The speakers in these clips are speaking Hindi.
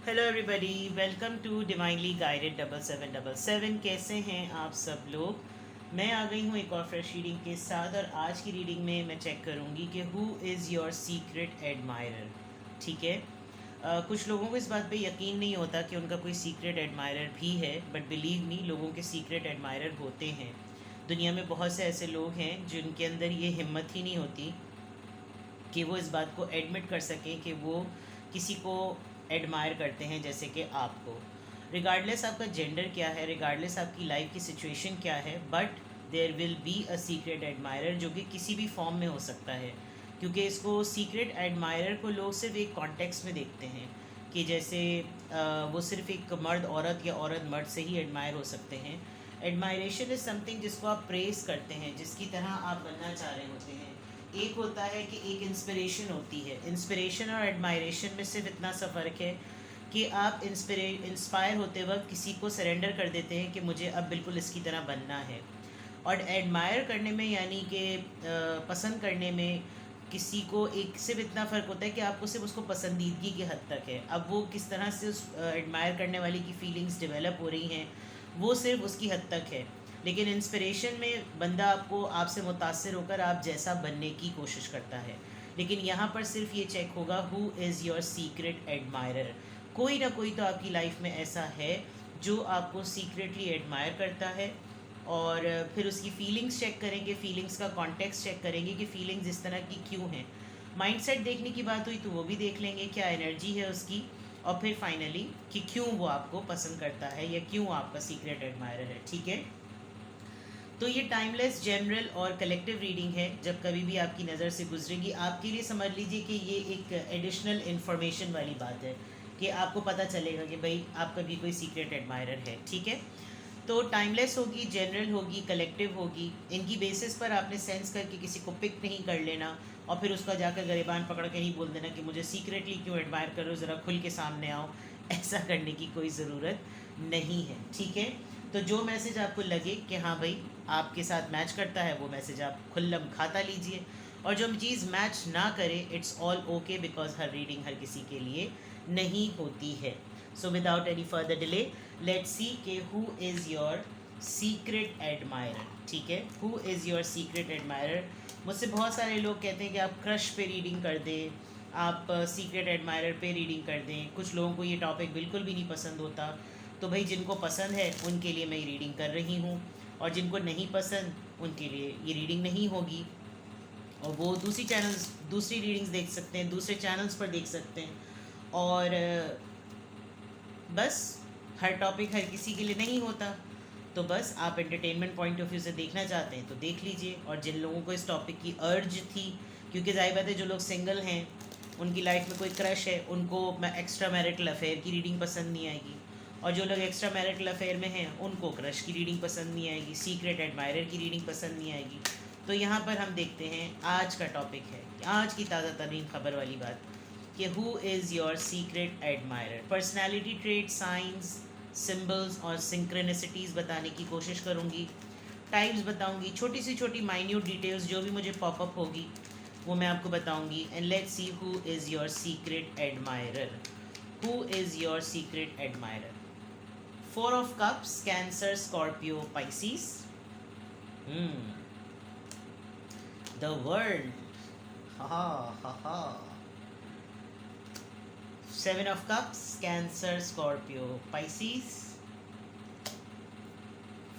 Hello everybody, welcome to divinely guided 7777। कैसे हैं आप सब लोग। मैं आ गई हूँ एक और फ्रेश रीडिंग के साथ, और आज की रीडिंग में मैं चेक करूँगी कि who is your secret admirer. ठीक है। कुछ लोगों को इस बात पे यकीन नहीं होता कि उनका कोई सीक्रेट एडमायरर भी है, बट बिलीव मी, लोगों के सीक्रेट एडमायरर होते हैं। दुनिया में बहुत से ऐसे लोग हैं जिनके अंदर ये हिम्मत ही नहीं होती कि वो इस बात को एडमिट कर सकें कि वो किसी को एडमायर करते हैं, जैसे कि आपको। रिगार्डलेस आपका जेंडर क्या है, रिगार्डलेस आपकी लाइफ की सिचुएशन क्या है, but there will be a secret admirer, जो कि किसी भी फॉर्म में हो सकता है। क्योंकि इसको सीक्रेट एडमायरर को लोग सिर्फ एक कॉन्टेक्स्ट में देखते हैं कि जैसे वो सिर्फ एक मर्द औरत या औरत मर्द से ही एडमायर हो सकते हैं। एडमायरेशन इज़ समथिंग जिसको आप प्रेस करते हैं, जिसकी तरह आप बनना चाह रहे होते हैं। एक होता है कि एक इंस्पिरेशन होती है। इंस्पिरेशन और एडमायरेशन में सिर्फ इतना सा फ़र्क है कि आप इंस्पायर होते वक्त किसी को सरेंडर कर देते हैं कि मुझे अब बिल्कुल इसकी तरह बनना है। और एडमायर करने में, यानी कि पसंद करने में, किसी को एक सिर्फ इतना फ़र्क होता है कि आपको सिर्फ उसको पसंदीदगी की हद तक है। अब वो किस तरह से उस एडमायर करने वाले की फीलिंग्स डेवलप हो रही हैं, वो सिर्फ उसकी हद तक है। लेकिन इंस्पिरेशन में बंदा आपको, आपसे मुतासर होकर आप जैसा बनने की कोशिश करता है। लेकिन यहाँ पर सिर्फ ये चेक होगा who is your secret admirer. कोई ना कोई तो आपकी लाइफ में ऐसा है जो आपको सीक्रेटली एडमायर करता है। और फिर उसकी फीलिंग्स चेक करेंगे, फीलिंग्स का कॉन्टेक्स्ट चेक करेंगे कि फीलिंग्स इस तरह की क्यों हैं। माइंडसेट देखने की बात हुई तो वो भी देख लेंगे क्या एनर्जी है उसकी। और फिर फाइनली कि क्यों वो आपको पसंद करता है या क्यों आपका सीक्रेट एडमायरर है। ठीक है। तो ये टाइमलेस, जनरल और कलेक्टिव रीडिंग है। जब कभी भी आपकी नज़र से गुजरेगी, आपके लिए समझ लीजिए कि ये एक एडिशनल इन्फॉर्मेशन वाली बात है कि आपको पता चलेगा कि भाई आपका भी कोई सीक्रेट एडमायरर है। ठीक है। तो टाइमलेस होगी, जनरल होगी, कलेक्टिव होगी। इनकी बेसिस पर आपने सेंस करके किसी को पिक नहीं कर लेना और फिर उसका जाकर गरेबान पकड़ के नहीं बोल देना कि मुझे सीक्रेटली क्यों एडमायर कर रहे हो, ज़रा खुल के सामने आओ। ऐसा करने की कोई ज़रूरत नहीं है। ठीक है। तो जो मैसेज आपको लगे कि हाँ भाई आपके साथ मैच करता है, वो मैसेज आप खुल्लम खाता लीजिए। और जो चीज़ मैच ना करे, इट्स ऑल ओके, बिकॉज हर रीडिंग हर किसी के लिए नहीं होती है। So without any further delay, let's see के who is your secret admirer. ठीक है। Who is your secret admirer. मुझसे बहुत सारे लोग कहते हैं कि आप क्रश पे रीडिंग कर दें, आप सीक्रेट एडमायरर पे रीडिंग कर दें। कुछ लोगों को ये टॉपिक बिल्कुल भी नहीं पसंद होता। तो भाई जिनको पसंद है उनके लिए मैं ये रीडिंग कर रही हूँ, और जिनको नहीं पसंद उनके लिए ये रीडिंग नहीं होगी। और वो दूसरी रीडिंग्स देख सकते हैं, दूसरे चैनल्स पर देख सकते हैं। और बस हर टॉपिक हर किसी के लिए नहीं होता। तो बस आप एंटरटेनमेंट पॉइंट ऑफ व्यू से देखना चाहते हैं तो देख लीजिए। और जिन लोगों को इस टॉपिक की अर्ज थी, क्योंकि जाहिर बात है जो लोग सिंगल हैं, उनकी लाइफ में कोई क्रश है, उनको मैं एक्स्ट्रा मैरिटल अफेयर की रीडिंग पसंद नहीं आएगी। और जो लोग एक्स्ट्रा मैरिटल अफेयर में हैं उनको क्रश की रीडिंग पसंद नहीं आएगी, सीक्रेट एडमायरर की रीडिंग पसंद नहीं आएगी। तो यहाँ पर हम देखते हैं आज का टॉपिक है, आज की ताज़ा तरीन खबर वाली बात, कि who is your secret admirer. Personality trait, science, symbols और सिंक्रोनिसिटीज़ बताने की कोशिश करूँगी। टाइप्स बताऊँगी, छोटी सी छोटी माइन्यूट डिटेल्स जो भी मुझे पॉपअप होगी वो मैं आपको बताऊँगी। And let's see who is your secret admirer. Who is your secret admirer. Four of Cups, Cancer, Scorpio, Pisces. The World. Ha ha ha. Seven of Cups, Cancer, Scorpio, Pisces.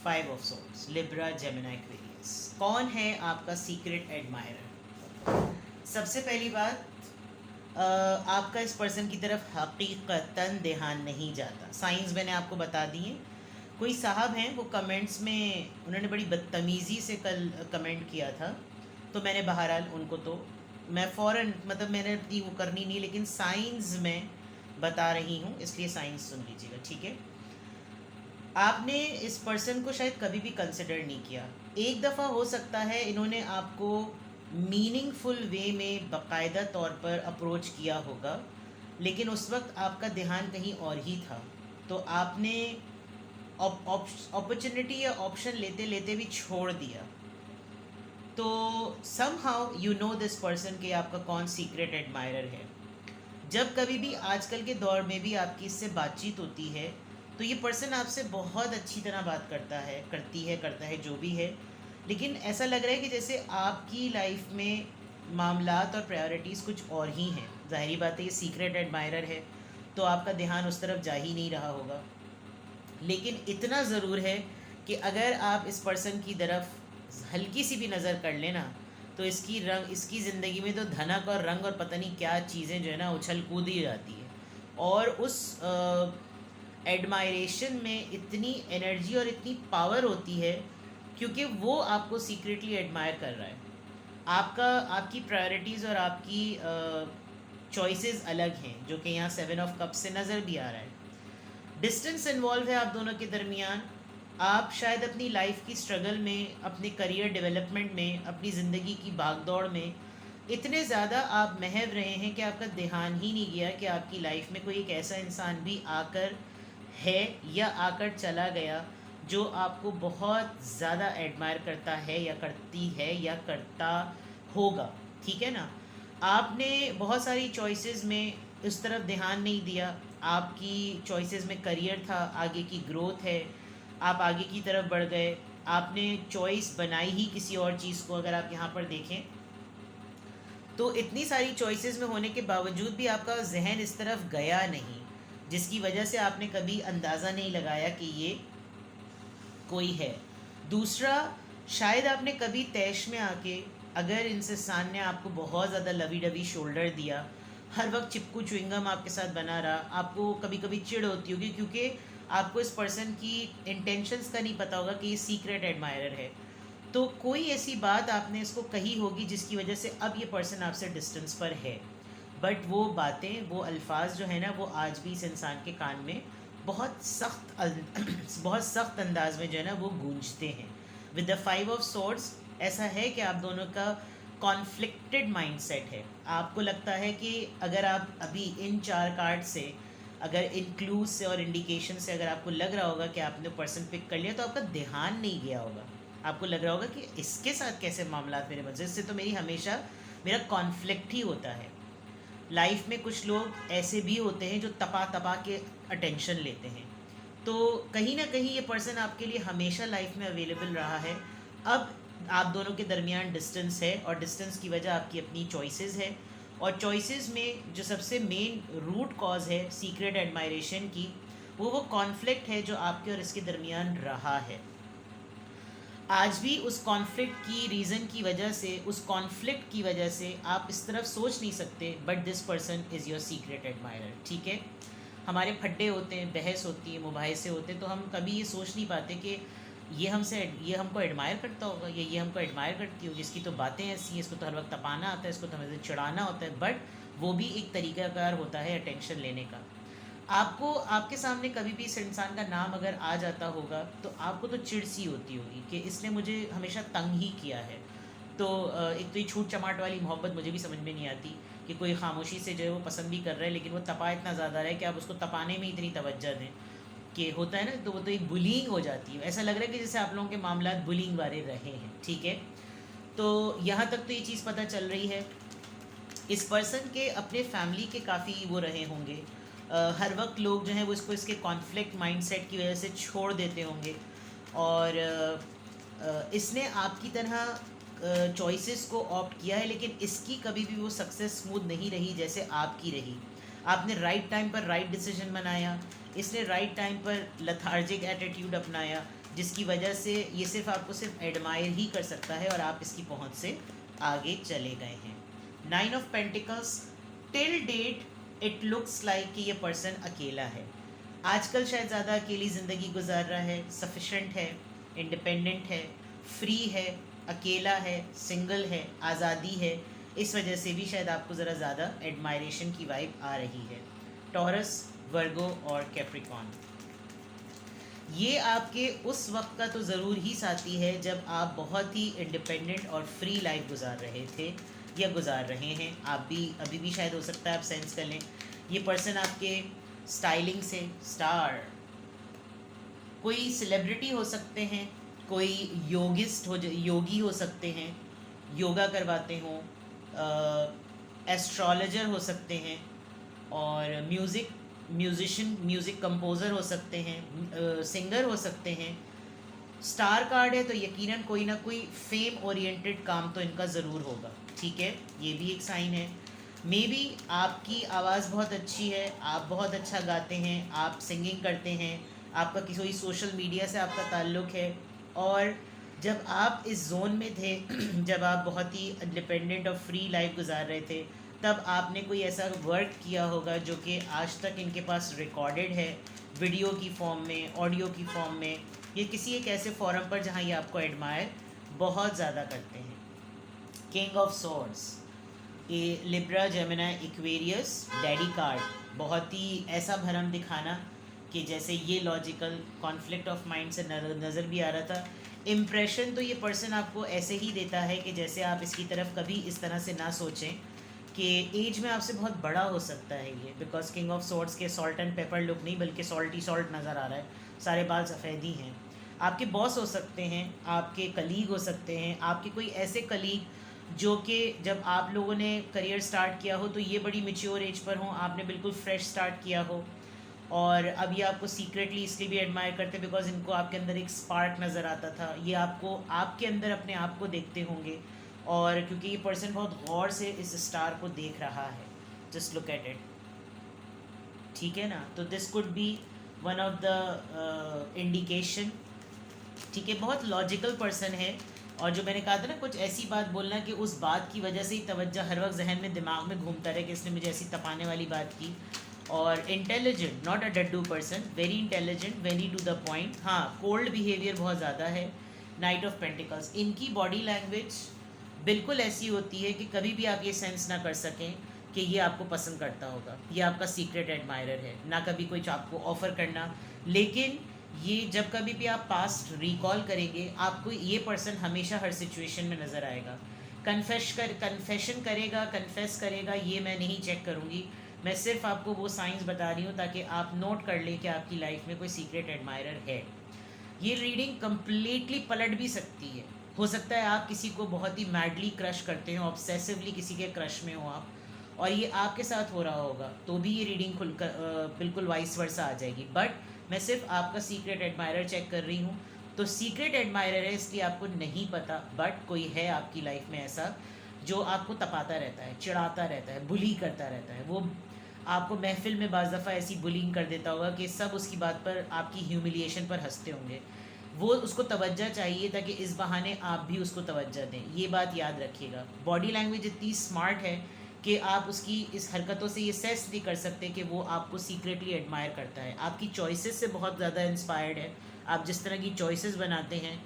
Five of Swords, Libra, Gemini, Aquarius. कौन है आपका सीक्रेट एडमायरर? सबसे पहली बात, आपका इस पर्सन की तरफ हकीकतन ध्यान नहीं जाता। साइंस मैंने आपको बता दिए। कोई साहब हैं, वो कमेंट्स में उन्होंने बड़ी बदतमीज़ी से कल कमेंट किया था, तो मैंने बहरहाल उनको, तो मैं फ़ौरन, मतलब मैंने अपनी वो करनी नहीं, लेकिन साइंस में बता रही हूँ, इसलिए साइंस सुन लीजिएगा। ठीक है। आपने इस पर्सन को शायद कभी भी कंसिडर नहीं किया। एक दफ़ा हो सकता है इन्होंने आपको मीनिंगफुल वे में बाकायदा तौर पर अप्रोच किया होगा, लेकिन उस वक्त आपका ध्यान कहीं और ही था। तो आपने अपॉर्चुनिटी या ऑप्शन लेते लेते भी छोड़ दिया। तो somehow you know this person कि आपका कौन सीक्रेट एडमायरर है। जब कभी भी आजकल के दौर में भी आपकी इससे बातचीत होती है तो ये पर्सन आपसे बहुत अच्छी तरह बात करता है जो भी है, लेकिन ऐसा लग रहा है कि जैसे आपकी लाइफ में मामलात और प्रायोरिटीज़ कुछ और ही हैं। ज़ाहिरी बात है ये सीक्रेट एडमायरर है तो आपका ध्यान उस तरफ जा ही नहीं रहा होगा, लेकिन इतना ज़रूर है कि अगर आप इस पर्सन की तरफ हल्की सी भी नज़र कर लेना तो इसकी ज़िंदगी में तो धनक और रंग और पता नहीं क्या चीज़ें जो है ना उछल कूद ही जाती है। और उस एडमायरेशन में इतनी एनर्जी और इतनी पावर होती है क्योंकि वो आपको सीक्रेटली एडमायर कर रहा है। आपकी प्रायोरिटीज़ और आपकी चॉइसेस अलग हैं, जो कि यहाँ 7 ऑफ कप से नज़र भी आ रहा है। डिस्टेंस इन्वॉल्व है आप दोनों के दरमियान। आप शायद अपनी लाइफ की स्ट्रगल में, अपने करियर डेवलपमेंट में, अपनी ज़िंदगी की भागदौड़ में इतने ज़्यादा आप महव रहे हैं कि आपका ध्यान ही नहीं गया कि आपकी लाइफ में कोई एक ऐसा इंसान भी आकर है या आकर चला गया जो आपको बहुत ज़्यादा एडमायर करता है या करती है या करता होगा। ठीक है ना? आपने बहुत सारी चॉइसेस में उस तरफ ध्यान नहीं दिया। आपकी चॉइसेस में करियर था, आगे की ग्रोथ है, आप आगे की तरफ बढ़ गए। आपने चॉइस बनाई ही किसी और चीज़ को। अगर आप यहाँ पर देखें तो इतनी सारी चॉइसेस में होने के बावजूद भी आपका जहन इस तरफ गया नहीं, जिसकी वजह से आपने कभी अंदाज़ा नहीं लगाया कि ये कोई है। दूसरा, शायद आपने कभी तैश में आके अगर इंसान ने आपको बहुत ज़्यादा लवी डवी शोल्डर दिया, हर वक्त चिपकू च्युइंगम आपके साथ बना रहा, आपको कभी कभी चिढ़ होती होगी क्योंकि आपको इस पर्सन की इंटेंशंस का नहीं पता होगा कि ये सीक्रेट एडमायरर है। तो कोई ऐसी बात आपने इसको कही होगी जिसकी वजह से अब ये पर्सन आपसे डिस्टेंस पर है, बट वो बातें, वो अल्फाज जो है ना, वो आज भी इस इंसान के कान में बहुत सख्त अंदाज में जो है ना वो गूंजते हैं। विद द 5 ऑफ सोर्ड्स ऐसा है कि आप दोनों का कॉन्फ्लिक्टेड माइंडसेट है। आपको लगता है कि अगर आप अभी इन 4 कार्ड से, अगर इन क्लूज से और इंडिकेशन से अगर आपको लग रहा होगा कि आपने पर्सन पिक कर लिया तो आपका ध्यान नहीं गया होगा। आपको लग रहा होगा कि इसके साथ कैसे मामला मेरे बन से, इससे तो मेरा कॉन्फ्लिक्ट ही होता है। लाइफ में कुछ लोग ऐसे भी होते हैं जो तपा के अटेंशन लेते हैं, तो कहीं ना कहीं ये पर्सन आपके लिए हमेशा लाइफ में अवेलेबल रहा है। अब आप दोनों के दरमियान डिस्टेंस है और डिस्टेंस की वजह आपकी अपनी चॉइसेस है, और चॉइसेस में जो सबसे मेन रूट कॉज है सीक्रेट एडमायरेशन की, वो कॉन्फ्लिक्ट है जो आपके और इसके दरमियान रहा है। आज भी उस कॉन्फ्लिक्ट की रीज़न की वजह से, उस कॉन्फ्लिक्ट की वजह से आप इस तरफ सोच नहीं सकते, but this person is your secret admirer. ठीक है, हमारे फड्डे होते हैं, बहस होती है, मुबाहिसे होते हैं, तो हम कभी ये सोच नहीं पाते कि ये हमको एडमायर करता होगा या ये हमको एडमायर करती होगी। इसकी तो बातें ऐसी हैं, इसको तो हर वक्त तपाना आता है, इसको तो हमें चिढ़ाना होता है, बट वो भी एक तरीक़ाकार होता है अटेंशन लेने का। आपको, आपके सामने कभी भी इस इंसान का नाम अगर आ जाता होगा तो आपको तो चिढ़ सी होती होगी कि इसने मुझे हमेशा तंग ही किया है। तो एक तो ये छूट चमाट वाली मोहब्बत मुझे भी समझ में नहीं आती कि कोई खामोशी से जो है वो पसंद भी कर रहा है, लेकिन वो तपा इतना ज़्यादा है कि आप उसको तपाने में इतनी तवज्जो दें कि होता है ना, तो वो तो एक बुलिंग हो जाती है। ऐसा लग रहा है कि जैसे आप लोगों के मामला बुलिंग वाले रहे हैं। ठीक है, तो यहाँ तक तो ये चीज़ पता चल रही है। इस पर्सन के अपने फैमिली के काफ़ी वो रहे होंगे। हर वक्त लोग जो हैं वो इसके कॉन्फ्लिक्ट माइंडसेट की वजह से छोड़ देते होंगे, और इसने आपकी तरह चॉइसेस को ऑप्ट किया है, लेकिन इसकी कभी भी वो सक्सेस स्मूथ नहीं रही जैसे आपकी रही। आपने राइट टाइम पर राइट डिसीजन बनाया, इसने राइट टाइम पर लथार्जिक एटीट्यूड अपनाया, जिसकी वजह से ये आपको सिर्फ एडमायर ही कर सकता है और आप इसकी पहुंच से आगे चले गए हैं। 9 of pentacles, till date it looks like कि ये पर्सन अकेला है। आजकल शायद ज़्यादा अकेली ज़िंदगी गुजार रहा है, सफिशेंट है, इंडिपेंडेंट है, फ्री है, अकेला है, सिंगल है, आज़ादी है। इस वजह से भी शायद आपको ज़रा ज़्यादा एडमायरेशन की वाइब आ रही है। टॉरस, वर्गो और कैप्रिकॉन, ये आपके उस वक्त का तो ज़रूर ही साथी है जब आप बहुत ही इंडिपेंडेंट और फ्री लाइफ गुजार रहे थे या गुजार रहे हैं। आप भी अभी भी शायद हो सकता है आप सेंस कर लें, ये पर्सन आपके स्टाइलिंग से स्टार, कोई सेलिब्रिटी हो सकते हैं, कोई योगी हो सकते हैं, योगा करवाते हों, एस्ट्रोलॉजर हो सकते हैं, और म्यूज़िक कंपोज़र हो सकते हैं, सिंगर हो सकते हैं। स्टार कार्ड है तो यकीनन कोई ना कोई फेम ओरिएंटेड काम तो इनका ज़रूर होगा, ठीक है, ये भी एक साइन है। मे बी आपकी आवाज़ बहुत अच्छी है, आप बहुत अच्छा गाते हैं, आप सिंगिंग करते हैं, आपका किसी सोशल मीडिया से आपका ताल्लुक़ है, और जब आप इस जोन में थे जब आप बहुत ही इंडिपेंडेंट और फ्री लाइफ गुजार रहे थे, तब आपने कोई ऐसा वर्क किया होगा जो कि आज तक इनके पास रिकॉर्डेड है, वीडियो की फॉर्म में, ऑडियो की फॉर्म में, ये किसी एक ऐसे फोरम पर जहाँ ये आपको एडमायर बहुत ज़्यादा करते हैं। किंग ऑफ सॉर्ड्स, ये Libra, Gemini, Aquarius, daddy card, बहुत ही ऐसा भरम दिखाना कि जैसे ये लॉजिकल कॉन्फ्लिक्ट ऑफ माइंड से नज़र भी आ रहा था। इम्प्रेशन तो ये पर्सन आपको ऐसे ही देता है कि जैसे आप इसकी तरफ कभी इस तरह से ना सोचें कि एज में आपसे बहुत बड़ा हो सकता है ये, बिकॉज किंग ऑफ सॉर्ड्स के सॉल्ट एंड पेपर लुक नहीं बल्कि सॉल्टी सॉल्ट नज़र आ रहा है, सारे बाल सफ़ेद ही हैं। आपके बॉस हो सकते हैं, आपके कलीग हो सकते हैं, आपके कोई ऐसे कलीग जो कि जब आप लोगों ने करियर स्टार्ट किया हो तो ये बड़ी मेच्योर एज पर हों, आपने बिल्कुल फ्रेश स्टार्ट किया हो, और अब ये आपको सीक्रेटली इसलिए भी एडमायर करते हैं बिकॉज इनको आपके अंदर एक स्पार्क नज़र आता था, ये आपको आपके अंदर अपने आप को देखते होंगे, और क्योंकि ये पर्सन बहुत गौर से इस स्टार को देख रहा है, जस्ट लुक एट इट, ठीक है ना। तो this could be one of the indication, ठीक है, बहुत लॉजिकल पर्सन है। और जो मैंने कहा था ना, कुछ ऐसी बात बोलना कि उस बात की वजह से ही तवज्जो हर वक्त जहन में दिमाग में घूमता रहे कि इसने मुझे ऐसी तपाने वाली बात की। और इंटेलिजेंट, नॉट अ डड्डू person, very intelligent, very to the point. हाँ, कोल्ड बिहेवियर बहुत ज़्यादा है। नाइट ऑफ पेंटिकल्स, इनकी बॉडी लैंग्वेज बिल्कुल ऐसी होती है कि कभी भी आप ये सेंस ना कर सकें कि ये आपको पसंद करता होगा, ये आपका सीक्रेट एडमायरर है, ना कभी कोई आपको ऑफ़र करना, लेकिन ये जब कभी भी आप पास्ट रिकॉल करेंगे आपको ये पर्सन हमेशा हर सिचुएशन में नज़र आएगा। कन्फेशन करेगा, कन्फेस करेगा, ये मैं नहीं चेक करूँगी, मैं सिर्फ आपको वो साइंस बता रही हूँ ताकि आप नोट कर लें कि आपकी लाइफ में कोई सीक्रेट एडमायरर है। ये रीडिंग कम्प्लीटली पलट भी सकती है, हो सकता है आप किसी को बहुत ही मैडली क्रश करते हो, ऑब्सेसिवली किसी के क्रश में हो आप, और ये आपके साथ हो रहा होगा, तो भी ये रीडिंग बिल्कुल वाइस वर्सा आ जाएगी। बट मैं सिर्फ आपका सीक्रेट एडमायरर चेक कर रही हूँ, तो सीक्रेट एडमायरर है इसलिए आपको नहीं पता, बट कोई है आपकी लाइफ में ऐसा जो आपको तपाता रहता है, चिढ़ाता रहता है, बुली करता रहता है। वो आपको महफिल में बाज़ दफ़ा ऐसी बुलिंग कर देता होगा कि सब उसकी बात पर, आपकी ह्यूमिलिएशन पर हंसते होंगे। वो उसको तवज्जो चाहिए ताकि इस बहाने आप भी उसको तवज्जो दें, ये बात याद रखिएगा। बॉडी लैंग्वेज इतनी स्मार्ट है कि आप उसकी इस हरकतों से ये सेंस नहीं कर सकते कि वो आपको सीक्रेटली एडमायर करता है। आपकी चॉइसेस से बहुत ज़्यादा इंस्पायर्ड है, आप जिस तरह की चॉइसेस बनाते हैं,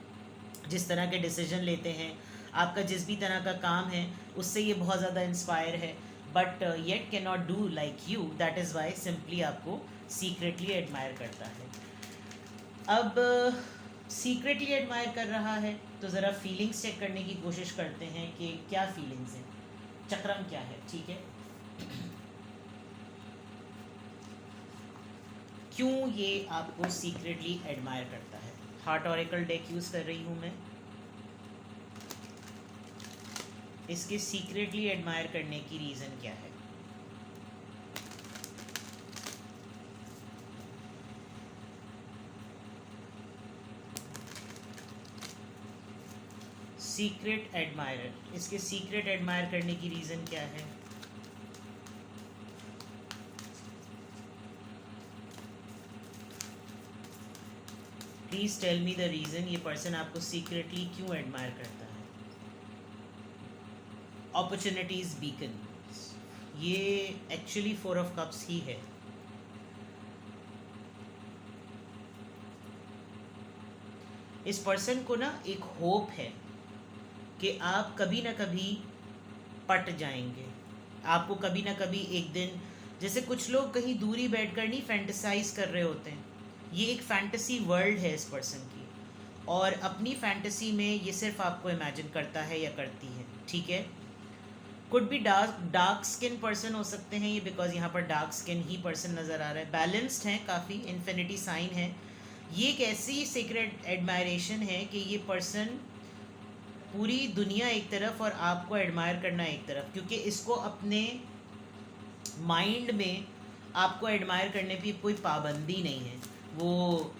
जिस तरह के डिसीजन लेते हैं, आपका जिस भी तरह का काम है, उससे ये बहुत ज़्यादा इंस्पायर है, but yet can not do like you, that is why simply आपको सीक्रेटली एडमायर करता है। अब सीक्रेटली एडमायर कर रहा है तो ज़रा फीलिंग्स चेक करने की कोशिश करते हैं कि क्या फीलिंग्स हैं, चक्रम क्या है, ठीक है, क्यों ये आपको सीक्रेटली एडमायर करता है। हार्ट ऑरेकल डेक यूज़ कर रही हूँ मैं, इसके सीक्रेटली एडमायर करने की रीज़न क्या है। सीक्रेट एडमायरर, इसके सीक्रेट एडमायर करने की रीज़न क्या है। Please tell me the reason, ये पर्सन आपको सीक्रेटली क्यों एडमायर करता है। अपॉर्चुनिटीज़ बीकन, ये एक्चुअली 4 ऑफ कप्स ही है। इस पर्सन को ना एक होप है कि आप कभी ना कभी पट जाएंगे, आपको कभी ना कभी एक दिन, जैसे कुछ लोग कहीं दूरी बैठकर नहीं फैंटेसाइज कर रहे होते हैं, ये एक फैंटेसी वर्ल्ड है इस पर्सन की, और अपनी फैंटेसी में ये सिर्फ आपको इमेजिन करता है या करती है, ठीक है। Could be dark skin person हो सकते हैं ये, बिकॉज यहाँ पर डार्क स्किन ही पर्सन नज़र आ रहा है। बैलेंस्ड हैं काफ़ी, इन्फिनिटी साइन है। ये एक ऐसी सीक्रेट एडमायरेशन है कि ये पर्सन पूरी दुनिया एक तरफ और आपको एडमायर करना एक तरफ, क्योंकि इसको अपने माइंड में आपको एडमायर करने की कोई पाबंदी नहीं है। वो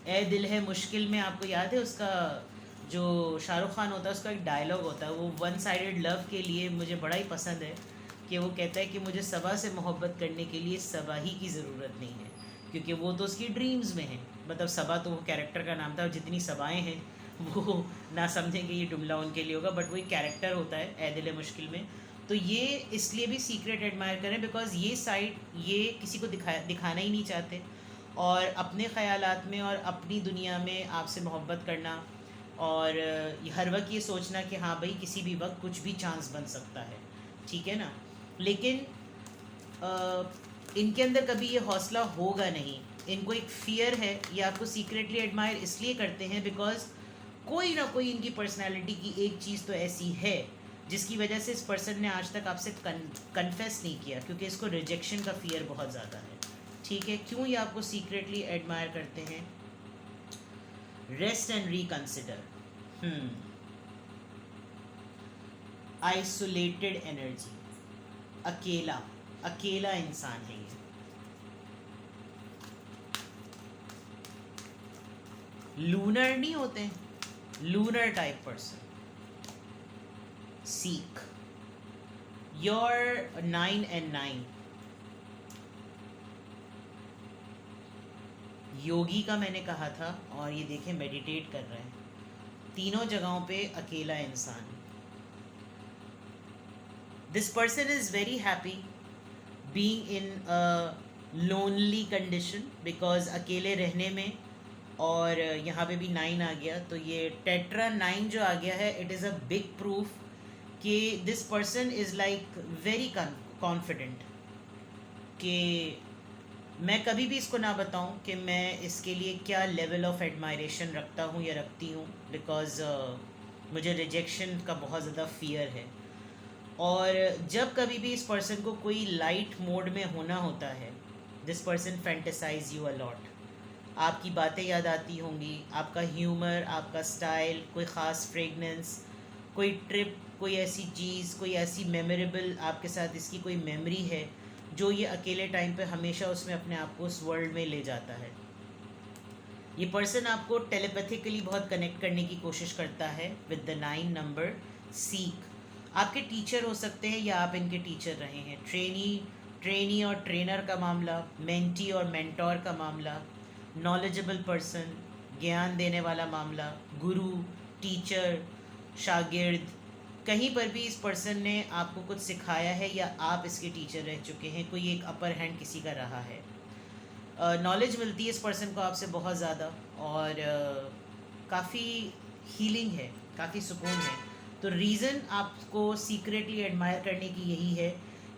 ए दिल है मुश्किल में, आपको याद है उसका, जो शाहरुख खान होता है उसका एक डायलॉग होता है, वो वन साइडेड लव के लिए मुझे बड़ा ही पसंद है कि वो कहता है कि मुझे सबा से मोहब्बत करने के लिए सबा ही की ज़रूरत नहीं है, क्योंकि वो तो उसकी ड्रीम्स में है। मतलब सबा तो वो कैरेक्टर का नाम था, और जितनी सबाएँ हैं वो ना समझेंगे ये जुमला उनके लिए होगा, बट वो एक कैरेक्टर होता है ए दिल है मुश्किल में। तो ये इसलिए भी सीक्रेट एडमायर करें बिकॉज ये साइड ये किसी को दिखाना ही नहीं चाहते, और अपने ख़यालात में और अपनी दुनिया में आपसे मोहब्बत करना, और हर वक्त ये सोचना कि हाँ भाई किसी भी वक्त कुछ भी चांस बन सकता है, ठीक है ना। लेकिन इनके अंदर कभी ये हौसला होगा नहीं, इनको एक फ़ियर है। ये आपको सीक्रेटली एडमायर इसलिए करते हैं बिकॉज कोई ना कोई इनकी पर्सनैलिटी की एक चीज़ तो ऐसी है जिसकी वजह से इस पर्सन ने आज तक आपसे कन्फेस नहीं किया, क्योंकि इसको रिजेक्शन का फ़ियर बहुत ज़्यादा है, ठीक है। क्यों ये आपको सीक्रेटली एडमायर करते हैं? Rest and reconsider. Isolated energy, अकेला अकेला इंसान है ये। लूनर नहीं होते हैं, lunar type person. Seek your 9 and 9 योगी का मैंने कहा था, और ये देखें मेडिटेट कर रहे हैं, तीनों जगहों पे अकेला इंसान। This person is very happy being in a lonely condition because अकेले रहने में, और यहाँ पे भी 9 आ गया, तो ये टेट्रा 9 जो आ गया है, it is a big proof कि this person is like very confident कि मैं कभी भी इसको ना बताऊं कि मैं इसके लिए क्या लेवल ऑफ एडमायरेशन रखता हूं या रखती हूं, बिकॉज़ मुझे रिजेक्शन का बहुत ज़्यादा फ़ियर है। और जब कभी भी इस पर्सन को कोई लाइट मोड में होना होता है, this person fantasise you a lot. आपकी बातें याद आती होंगी, आपका ह्यूमर, आपका स्टाइल, कोई ख़ास फ्रेगनेंस, कोई ट्रिप, कोई ऐसी चीज़, कोई ऐसी मेमोरेबल आपके साथ इसकी कोई मेमोरी है जो ये अकेले टाइम पे हमेशा उसमें अपने आप को उस वर्ल्ड में ले जाता है। ये पर्सन आपको टेलीपैथिकली बहुत कनेक्ट करने की कोशिश करता है विद द 9 नंबर। सीक आपके टीचर हो सकते हैं या आप इनके टीचर रहे हैं। ट्रेनी और ट्रेनर का मामला, मेंटी और मेंटोर का मामला, नॉलेजेबल पर्सन, ज्ञान देने वाला मामला, गुरु, टीचर, शागिर्द, कहीं पर भी इस पर्सन ने आपको कुछ सिखाया है या आप इसके टीचर रह चुके हैं, कोई एक अपर हैंड किसी का रहा है। नॉलेज मिलती है इस पर्सन को आपसे बहुत ज़्यादा, और काफ़ी हीलिंग है, काफ़ी सुकून है। तो रीज़न आपको सीक्रेटली एडमायर करने की यही है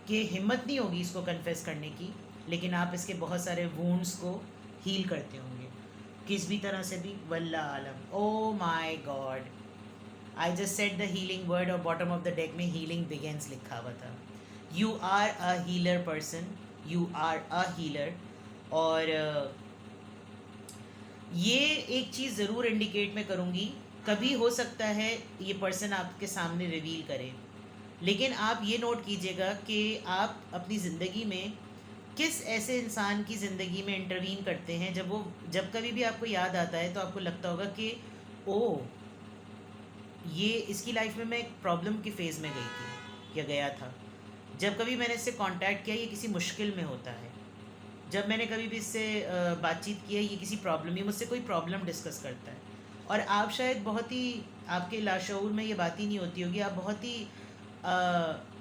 कि हिम्मत नहीं होगी इसको कन्फेस करने की, लेकिन आप इसके बहुत सारे वुंड्स को हील करते होंगे किस भी तरह से भी। वल्ला आलम। Oh my God, I just set the healing word और बॉटम ऑफ द डेक में हीलिंग बिगेंस लिखा हुआ था। You are a healer person, you are a healer. और ये एक चीज़ ज़रूर इंडिकेट मैं करूँगी, कभी हो सकता है ये पर्सन आपके सामने रिवील करे, लेकिन आप ये नोट कीजिएगा कि आप अपनी ज़िंदगी में किस ऐसे इंसान की ज़िंदगी में इंटरवीन करते हैं जब कभी भी आपको याद आता है तो आपको लगता होगा कि ओ, ये इसकी लाइफ में मैं एक प्रॉब्लम की फ़ेज़ में गई थी या गया था। जब कभी मैंने इससे कांटेक्ट किया, ये किसी मुश्किल में होता है। जब मैंने कभी भी इससे बातचीत की है, ये किसी प्रॉब्लम, ये मुझसे कोई प्रॉब्लम डिस्कस करता है, और आप शायद बहुत ही, आपके लाशऊर में ये बात ही नहीं होती होगी, आप बहुत ही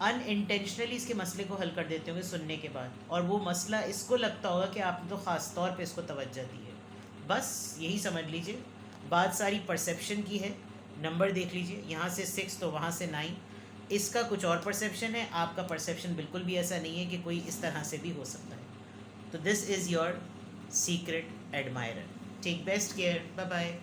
अनइंटेंशनली इसके मसले को हल कर देते होंगे सुनने के बाद, और वो मसला इसको लगता होगा कि आपने तो ख़ास तौर पे इसको तवज्जो दी है। बस यही समझ लीजिए, बात सारी परसेप्शन की है। नंबर देख लीजिए, यहाँ से 6 तो वहाँ से 9, इसका कुछ और परसेप्शन है, आपका परसेप्शन बिल्कुल भी ऐसा नहीं है कि कोई इस तरह से भी हो सकता है। तो this is your secret admirer. Take best care, bye bye.